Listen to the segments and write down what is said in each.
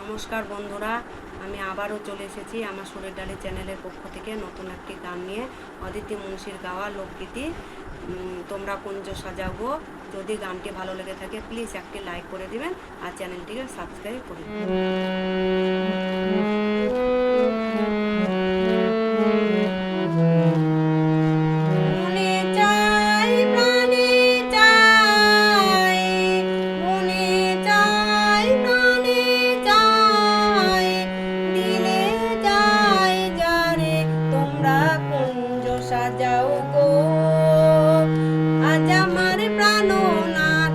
নমস্কার বন্ধুরা, আমি আবারও চলে এসেছি আমার সুরের ডালি চ্যানেলের পক্ষ থেকে নতুন একটি গান নিয়ে। অদিতি মুন্সির গাওয়া লোকগীতি তোমরা কুঞ্জ সাজাবো। যদি গানটি ভালো লেগে থাকে প্লিজ একটি লাইক করে দিবেন আর চ্যানেলটিকে সাবস্ক্রাইব করে দিবেন। সাজাও গো আজ আমার প্রাণনাথ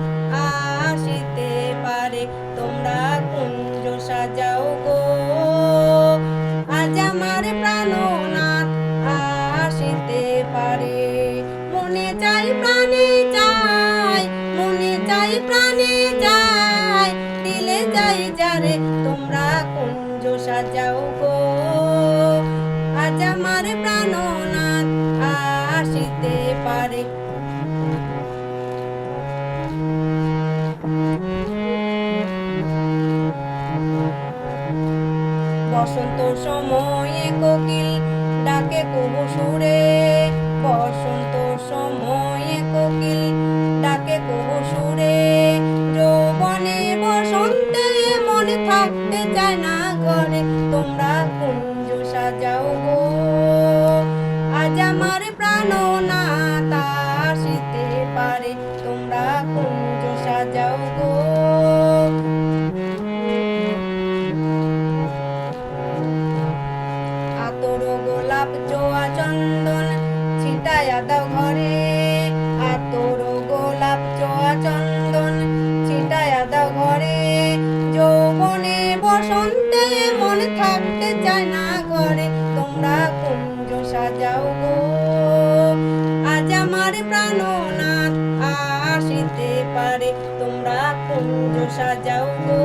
আসিতে পারে, তোমরা কুঞ্জ সাজাও গো আজ আমার প্রাণনাথ আসিতে পারে। মনে চাই প্রাণে চাই, মনে চাই প্রাণে চাই, দিলে যাই যারে তোমরা কুঞ্জ সাজাও গো আজ আমার প্রাণনাথ আসিতে পারে। বসন্ত সময়ে কোকিল ডাকে কুহু সুরে, বসন্ত সময়ে কোকিল ডাকে কুহু সুরে। যৌবনে বসন্তে মনে থাকতে চায় না ঘরে, তোমরা কুঞ্জ সাজাও গো আজ আমার প্রাণনাথ আসিতে পারে, তোমরা কুঞ্জ সাজাও গো। আতর গোলাপ জোয়া চন্দন ছিটায়া দাও ঘরে, আতর গোলাপ জোয়া চন্দন ছিটায়া দাও ঘরে। যৌবনে বসন্তে মনে থাকতে চায় না ঘরে, তোমরা কুঞ্জ সাজাও গো আজ আমার প্রাণনাথ আসিতে পারে, তোমরা কুঞ্জ সাজাও গো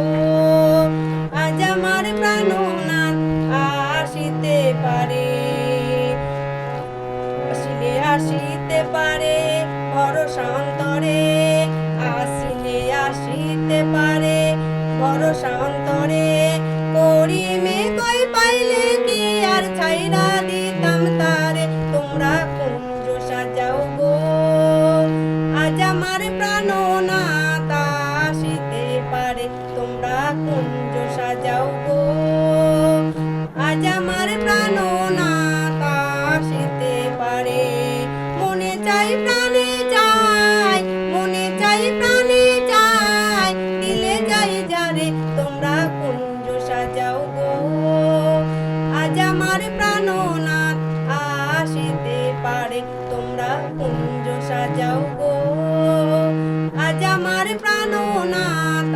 আজ আমার প্রাণনাথ আসিতে পারে। আসিলে আসিতে পারে ভরসা অন্তরে, আসিলে আসিতে পারে ভরসা অন্তরে। করিমে কই পাইলে কি আর ছাইরা দিতাম তারে, তোমরা কুঞ্জ সাজাও গো আজ আমার প্রাণনাথ আসিতে পারে, তোমরা কুঞ্জ সাজাও গো আজ আমার প্রাণনাথ আসিতে পারে। মনে চাই প্রাণে চাই, মনে চাই প্রাণে চাই, দিলে যাই যারে তোমরা কুঞ্জ সাজাও গো আজ আমার প্রাণনাথ আসিতে পারে, তোমরা কুঞ্জ সাজাও গো আজ আমার প্রাণনাথ